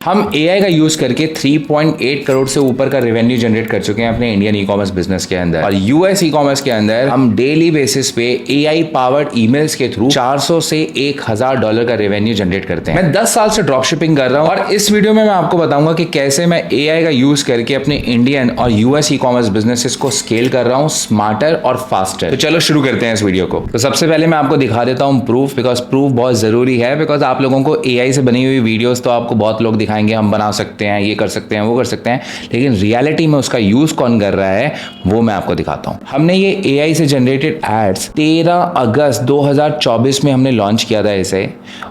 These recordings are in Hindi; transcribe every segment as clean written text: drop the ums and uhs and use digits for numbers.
हम AI का यूज करके 3.8 करोड़ से ऊपर का रेवेन्यू जनरेट कर चुके हैं अपने इंडियन ई कॉमर्स बिजनेस के अंदर। और यूएस ई कॉमर्स के अंदर हम डेली बेसिस पे AI पावर्ड ईमेल्स के थ्रू 400 से $1000 का रेवेन्यू जनरेट करते हैं। मैं 10 साल से ड्रॉप शिपिंग कर रहा हूं और इस वीडियो में मैं आपको बताऊंगा कि कैसे मैं AI का यूज करके अपने इंडियन और यूएस ई कॉमर्स बिजनेसेस को स्केल कर रहा हूं स्मार्टर और फास्टर। तो चलो शुरू करते हैं इस वीडियो को। तो सबसे पहले मैं आपको दिखा देता हूं प्रूफ, बिकॉज प्रूफ बहुत जरूरी है। बिकॉज आप लोगों को AI से बनी हुई वीडियोस तो आपको बहुत लोग दिखाएंगे, हम बना सकते हैं, ये कर सकते हैं, वो कर सकते हैं, लेकिन रियलिटी में उसका यूज कौन कर रहा है वो मैं आपको दिखाता हूं। हमने ये AI से जनरेटेड एड्स 13 अगस्त 2024 में हमने लॉन्च किया था इसे,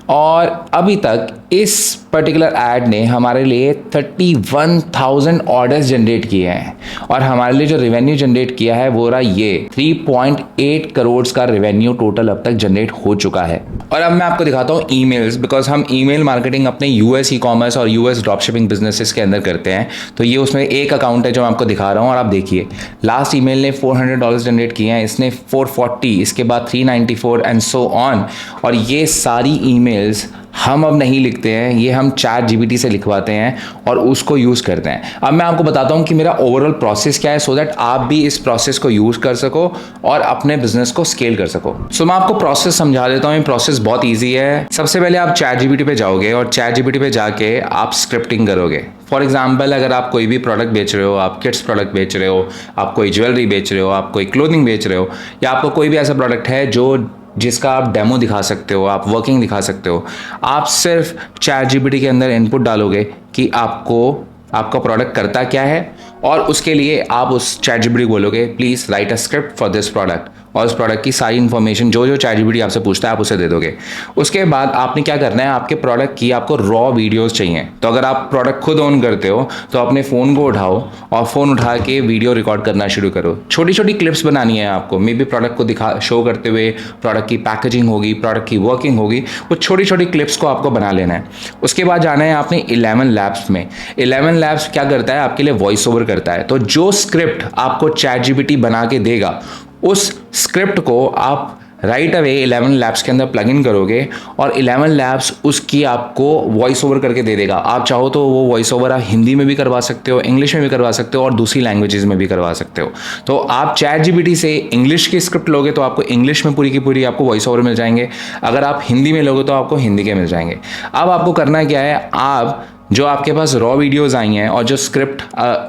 और अभी तक इस पर्टिकुलर ऐड ने हमारे लिए 31,000 ऑर्डर्स जनरेट किए हैं और हमारे लिए जो रेवेन्यू जनरेट किया है वो रहा ये 3.8 करोड़ का रेवेन्यू टोटल अब तक जनरेट हो चुका है। और अब मैं आपको दिखाता हूँ ईमेल्स, बिकॉज हम ईमेल मार्केटिंग अपने यूएस ई कॉमर्स और यूएस ड्रॉप शिपिंग बिजनेसेस के अंदर करते हैं। तो ये उसमें एक अकाउंट है जो मैं आपको दिखा रहा हूँ, और आप देखिए लास्ट ईमेल ने $400 जनरेट किए हैं, इसने 440, इसके बाद 394 एंड सो ऑन। और ये सारी ईमेल्स हम अब नहीं लिखते हैं, ये हम ChatGPT से लिखवाते हैं और उसको यूज़ करते हैं। अब मैं आपको बताता हूँ कि मेरा ओवरऑल प्रोसेस क्या है, सो दैट आप भी इस प्रोसेस को यूज़ कर सको और अपने बिजनेस को स्केल कर सको। सो मैं आपको प्रोसेस समझा देता हूँ। ये प्रोसेस बहुत ईजी है। सबसे पहले आप ChatGPT पे जाओगे और ChatGPT पे जाके आप स्क्रिप्टिंग करोगे। फॉर एग्जाम्पल, अगर आप कोई भी प्रोडक्ट बेच रहे हो, आप किड्स प्रोडक्ट बेच रहे हो, आप कोई ज्वेलरी बेच रहे हो, आप कोई क्लोथिंग बेच रहे हो, या आपको कोई भी ऐसा प्रोडक्ट है जिसका आप डेमो दिखा सकते हो, आप वर्किंग दिखा सकते हो, आप सिर्फ ChatGPT के अंदर इनपुट डालोगे कि आपका प्रोडक्ट करता क्या है, और उसके लिए आप उस ChatGPT को बोलोगे please write a script for this product, और उस प्रोडक्ट की सारी इन्फॉर्मेशन जो ChatGPT आपसे पूछता है आप उसे दे दोगे। उसके बाद आपने क्या करना है, आपके प्रोडक्ट की आपको रॉ वीडियोस चाहिए। तो अगर आप प्रोडक्ट खुद ऑन करते हो तो अपने फ़ोन को उठाओ और फ़ोन उठा के वीडियो रिकॉर्ड करना शुरू करो। छोटी छोटी क्लिप्स बनानी है आपको, मे बी प्रोडक्ट को शो करते हुए, प्रोडक्ट की पैकेजिंग होगी, प्रोडक्ट की वर्किंग होगी, वो छोटी छोटी क्लिप्स को आपको बना लेना है। उसके बाद जाना है आपने 11 लैब्स में। 11 लैब्स क्या करता है, आपके लिए वॉइस ओवर करता है। तो जो स्क्रिप्ट आपको ChatGPT बना के देगा, उस स्क्रिप्ट को आप राइट अवे 11 लैब्स के अंदर प्लग इन करोगे और 11 लैब्स उसकी आपको वॉइस ओवर करके दे देगा। आप चाहो तो वो वॉइस ओवर आप हिंदी में भी करवा सकते हो, इंग्लिश में भी करवा सकते हो, और दूसरी लैंग्वेजेस में भी करवा सकते हो। तो आप ChatGPT से इंग्लिश की स्क्रिप्ट लोगे तो आपको इंग्लिश में पूरी की पूरी आपको वॉइस ओवर मिल जाएंगे। अगर आप हिंदी में लोगे तो आपको हिंदी के मिल जाएंगे। अब आपको करना क्या है, आप जो आपके पास रॉ वीडियोस आई हैं और जो स्क्रिप्ट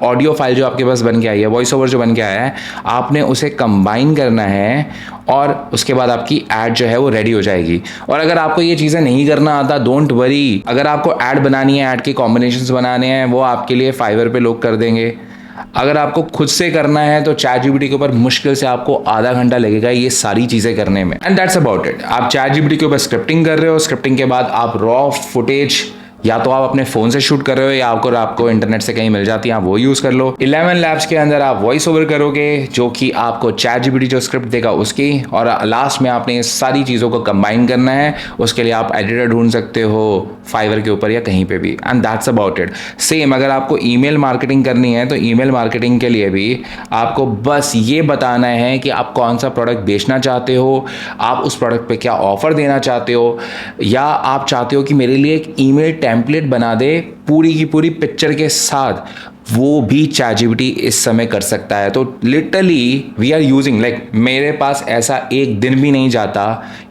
ऑडियो फाइल जो आपके पास बन के आई है, वॉइस ओवर जो बन के आया है, आपने उसे कंबाइन करना है और उसके बाद आपकी ऐड जो है वो रेडी हो जाएगी। और अगर आपको ये चीज़ें नहीं करना आता, डोंट वरी, अगर आपको ऐड बनानी है, ऐड के कॉम्बिनेशंस बनाने हैं, वो आपके लिए फाइवर पे लोग कर देंगे। अगर आपको खुद से करना है तो ChatGPT के ऊपर मुश्किल से आपको आधा घंटा लगेगा ये सारी चीज़ें करने में, एंड दैट्स अबाउट इट। आप ChatGPT के ऊपर स्क्रिप्टिंग कर रहे हो, स्क्रिप्टिंग के बाद आप रॉ फुटेज या तो आप अपने फोन से शूट कर रहे हो या आपको इंटरनेट से कहीं मिल जाती है, आप वो यूज कर लो। 11 लैब्स के अंदर आप वॉइस ओवर करोगे जो कि आपको ChatGPT जो स्क्रिप्ट देगा उसकी, और लास्ट में आपने इस सारी चीज़ों को कंबाइन करना है। उसके लिए आप एडिटर ढूंढ सकते हो फाइवर के ऊपर या कहीं पे भी, and that's about it. Same अगर आपको ईमेल मार्केटिंग करनी है तो ईमेल मार्केटिंग के लिए भी आपको बस ये बताना है कि आप कौन सा प्रोडक्ट बेचना चाहते हो, आप उस प्रोडक्ट पे क्या ऑफर देना चाहते हो, या आप चाहते हो कि मेरे लिए एक ईमेल टेम्पलेट बना दे पूरी की पूरी पिक्चर के साथ, वो भी ChatGPT इस समय कर सकता है। तो literally we are using, like मेरे पास ऐसा एक दिन भी नहीं जाता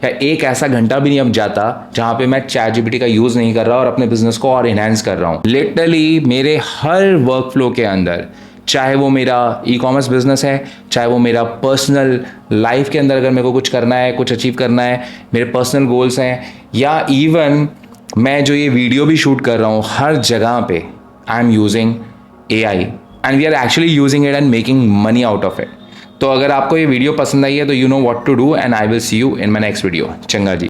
या एक ऐसा घंटा भी नहीं अब जाता जहाँ पे मैं ChatGPT का यूज़ नहीं कर रहा और अपने बिजनेस को और इन्हेंस कर रहा हूँ। लिटरली मेरे हर वर्क फ्लो के अंदर, चाहे वो मेरा ई कॉमर्स बिजनेस है, चाहे वो मेरा पर्सनल लाइफ के अंदर अगर मेरे को कुछ करना है, कुछ अचीव करना है, मेरे पर्सनल गोल्स हैं, या इवन मैं जो ये वीडियो भी शूट कर रहा हूँ, हर जगह पे I am using AI and we are actually using it and making money out of it. तो अगर आपको ये वीडियो पसंद आई है तो you know what to do, and I will see you in my next video. चंगा जी।